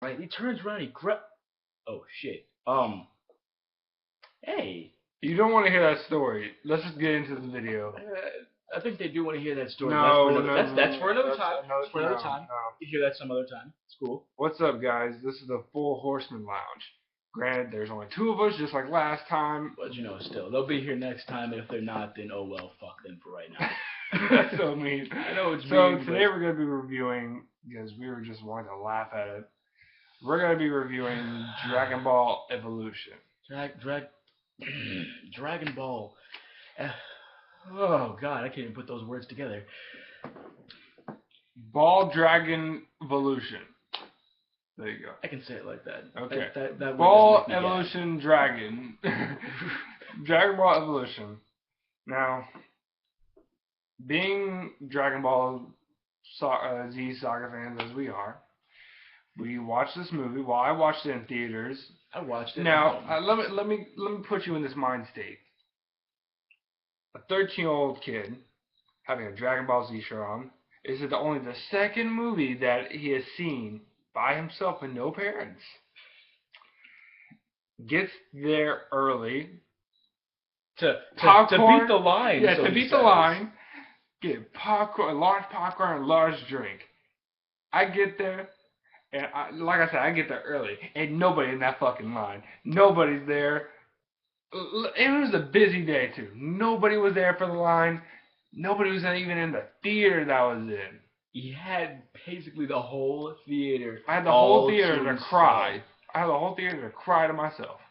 Right? He turns around, oh shit. Hey. You don't want to hear that story. Let's just get into the video. I think they do want to hear that story. No, no, That's for another that's time. no, That's for no, another time. no. You hear that some other time. It's cool. What's up, guys? This is the Four Horsemen Lounge. Granted, there's only two of us, just like last time. But still, they'll be here next time. And if they're not, then oh well, fuck them for right now. That's so mean. I know it's so mean. Today we're going to be reviewing, because we were just wanting to laugh at it. We're going to be reviewing Dragon Ball Evolution. Dragon Ball. Oh god, I can't even put those words together. Ball Dragon Evolution. There you go. I can say it like that. Okay. That Ball Evolution Dragon. Dragon Ball Evolution. Now, being Dragon Ball Z Saga fans as we are, we watched this movie. Well, I watched it in theaters. I watched it. Now, let me put you in this mind state. A 13-year-old kid having a Dragon Ball Z shirt on. Is it only the second movie that he has seen by himself with no parents? Gets there early to beat the line. Yeah, to beat the line. Get popcorn, large popcorn, and large drink. I get there, and like I said, I get there early. Ain't nobody in that fucking line. Nobody's there. It was a busy day too. Nobody was there for the line. Nobody was even in the theater that I was in. He had basically the whole theater. I had the whole theater to cry. I had the whole theater to cry to myself.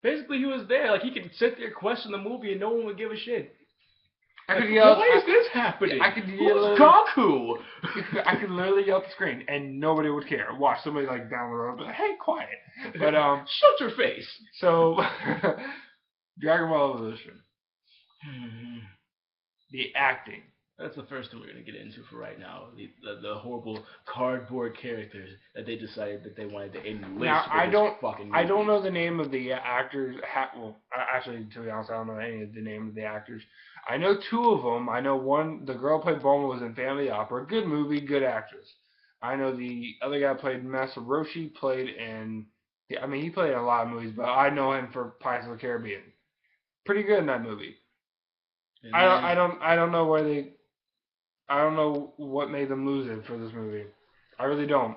Basically, he was there. Like, he could sit there, question the movie, and no one would give a shit. I could yell. Why is this happening? I could yell. Who's Goku? I could literally yell at the screen, and nobody would care. Watch somebody like down the road, but hey, quiet. But shut your face. So, Dragon Ball Evolution. The acting. That's the first thing we're gonna get into for right now. The horrible cardboard characters that they decided that they wanted to enlist. Now I don't know the name of the actors. Well, actually, to be honest, I don't know any of the name of the actors. I know two of them. I know one. The girl who played Bulma was in Family Opera. Good movie, good actress. I know the other guy played Masaroshi. Played in. I mean, he played in a lot of movies, but I know him for Pirates of the Caribbean. Pretty good in that movie. I don't know where they. I don't know what made them lose it for this movie. I really don't.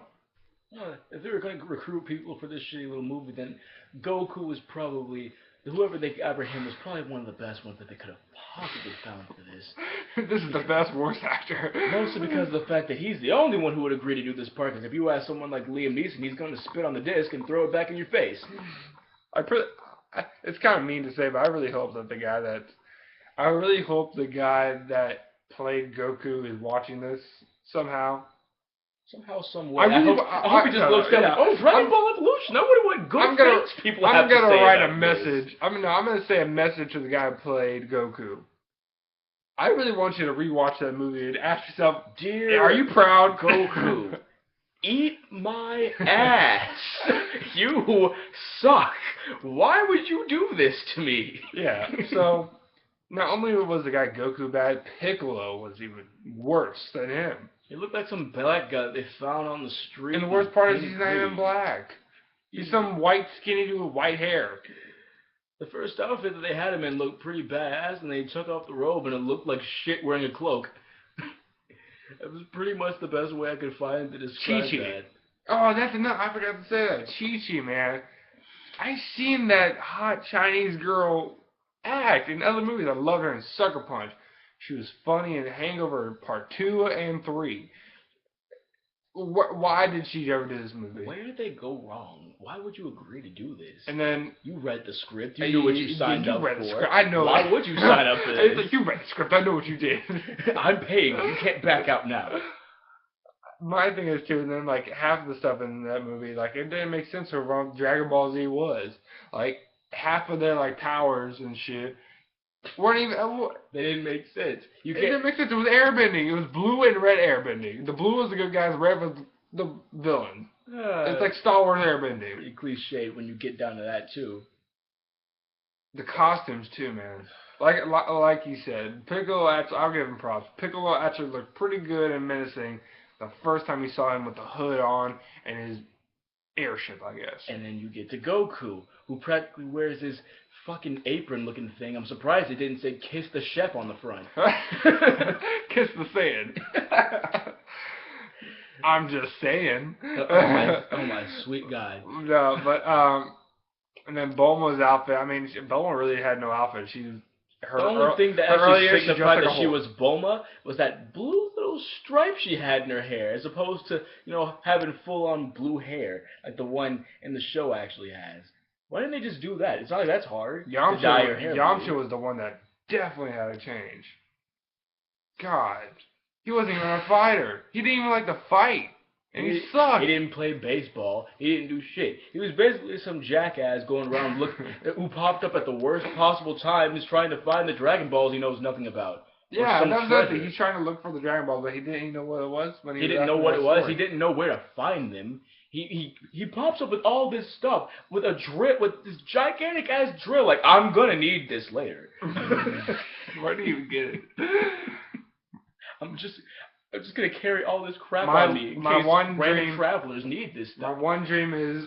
If they were going to recruit people for this shitty little movie, then Goku was probably, whoever they got for him was probably one of the best ones that they could have possibly found for this. This is the best voice actor. Mostly because of the fact that he's the only one who would agree to do this part. Because if you ask someone like Liam Neeson, he's going to spit on the disc and throw it back in your face. It's kind of mean to say, but I really hope that the guy that played Goku is watching this somehow. Somehow, some way. I hope he just looks down. Yeah. Oh, Dragon Ball Evolution. I wonder what good things people have to say. I'm gonna write a message. I'm gonna say a message to the guy who played Goku. I really want you to rewatch that movie and ask yourself, dear, are you proud, Goku? Eat my ass. You suck. Why would you do this to me? Yeah. So. Not only was the guy Goku bad, Piccolo was even worse than him. He looked like some black guy they found on the street. And the worst part is he's not even black. He's some white skinny dude with white hair. The first outfit that they had him in looked pretty badass, and they took off the robe and it looked like shit wearing a cloak. It was pretty much the best way I could find to describe that. Oh, that's enough. I forgot to say that. Chi-Chi, man. I seen that hot Chinese girl act in other movies. I loved her in Sucker Punch. She was funny in Hangover Part 2 and 3. Why did she ever do this movie? Where did they go wrong? Why would you agree to do this? And then you read the script. You knew what you signed up for. The script. I know. Why would you sign up for this? It's like, you read the script. I know what you did. I'm paying. You can't back out now. My thing is too, and then like half of the stuff in that movie, like it didn't make sense of what Dragon Ball Z was. Like half of their like powers and shit weren't even. They didn't make sense. It didn't make sense. It was airbending. It was blue and red airbending. The blue was the good guys. Red was the villain. It's like Star Wars airbending. Pretty cliched when you get down to that too. The costumes too, man. Like you said, Piccolo. I'll give him props. Piccolo actually looked pretty good and menacing the first time you saw him with the hood on and his airship, I guess. And then you get to Goku, who practically wears this fucking apron-looking thing. I'm surprised it didn't say "Kiss the Chef" on the front. Kiss the sand. I'm just saying. Oh my sweet God. No, but and then Bulma's outfit. I mean, Bulma really had no outfit. The only thing that actually signified that she was Bulma was that blue little stripe she had in her hair, as opposed to, having full-on blue hair like the one in the show actually has. Why didn't they just do that? It's not like that's hard to dye your hair blue. Yamcha was the one that definitely had to change. God, he wasn't even a fighter. He didn't even like to fight. And he sucked. He didn't play baseball. He didn't do shit. He was basically some jackass going around who popped up at the worst possible times trying to find the Dragon Balls he knows nothing about. Yeah, that's the thing. He's trying to look for the Dragon Balls, but he didn't know what it was. He didn't know what it was. He didn't know where to find them. He pops up with all this stuff, with this gigantic ass drill. Like, I'm gonna need this later. Where do you even get it? I'm just gonna carry all this crap on me in case random travelers need this stuff. My one dream is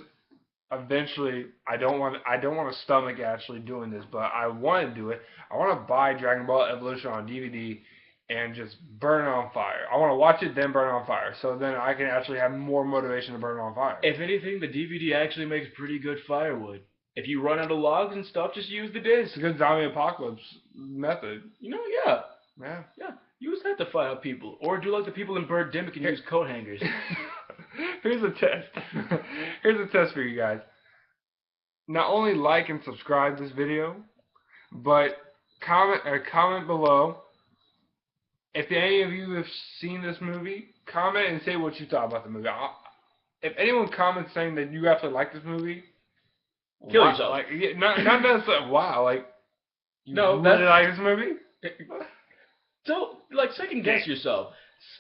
eventually. I don't want to stomach actually doing this, but I want to do it. I want to buy Dragon Ball Evolution on DVD and just burn it on fire. I want to watch it, then burn it on fire, so then I can actually have more motivation to burn it on fire. If anything, the DVD actually makes pretty good firewood. If you run out of logs and stuff, just use the disc. It's a good zombie apocalypse method. Yeah. Yeah. Yeah. Use that to fight out people. Or do like the people in Birdemic and use coat hangers. Here's a test. Here's a test for you guys. Not only like and subscribe this video, but comment below. If any of you have seen this movie, comment and say what you thought about the movie. If anyone comments saying that you actually like this movie, kill yourself. Like, not necessarily. Wow, like you really like this movie? Don't second guess yourself.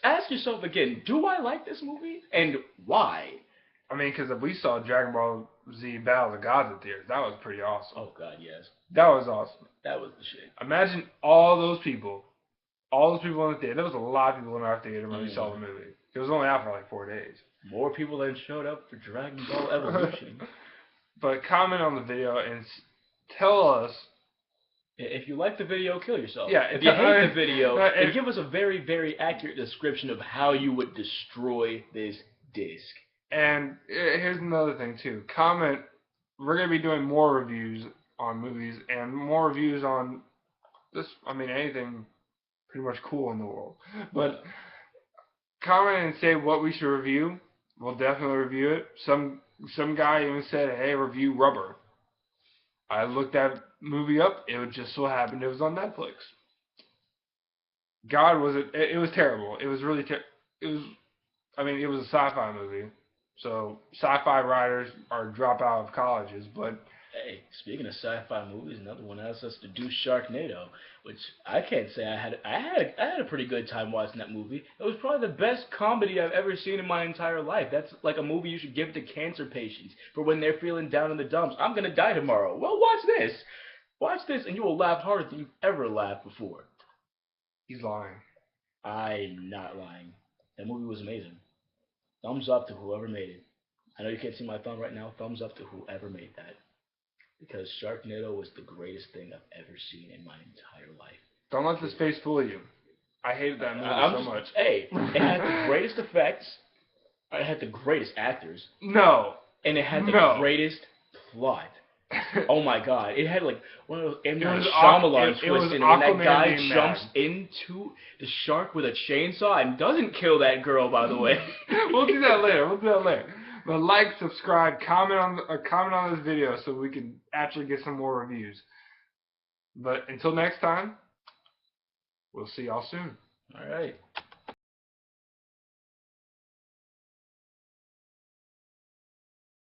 Ask yourself again: do I like this movie, and why? I mean, because if we saw Dragon Ball Z Battle of the Gods in theaters, that was pretty awesome. Oh God, yes. That was awesome. That was the shit. Imagine all those people in the theater. There was a lot of people in our theater when we saw the movie. It was only out for like 4 days. More people than showed up for Dragon Ball Evolution. But comment on the video and tell us. If you like the video, kill yourself. Yeah, if you hate the video, and give us a very, very accurate description of how you would destroy this disc. And here's another thing too. Comment. We're gonna be doing more reviews on movies and more reviews on this. I mean, anything pretty much cool in the world. But comment and say what we should review. We'll definitely review it. Some guy even said, "Hey, review Rubber." I looked that movie up. It just so happened it was on Netflix. God, it was terrible. It was really it was a sci-fi movie. So sci-fi writers are drop out of colleges, but hey, speaking of sci-fi movies, another one else has to do Sharknado, which I can't say I had a pretty good time watching that movie. It was probably the best comedy I've ever seen in my entire life. That's like a movie you should give to cancer patients for when they're feeling down in the dumps. I'm gonna die tomorrow. Well, watch this, and you will laugh harder than you've ever laughed before. He's lying. I'm not lying. That movie was amazing. Thumbs up to whoever made it. I know you can't see my thumb right now. Thumbs up to whoever made that. Because Sharknado was the greatest thing I've ever seen in my entire life. Don't let this face fool you. I hated that movie so much. Hey, it had the greatest effects. It had the greatest actors. No. And it had the greatest plot. Oh my God! It had like one of those M. Night Shyamalan twists in it when that guy jumps into the shark with a chainsaw and doesn't kill that girl. By the way, we'll do that later. But like, subscribe, comment on this video so we can actually get some more reviews. But until next time, we'll see y'all soon. All right.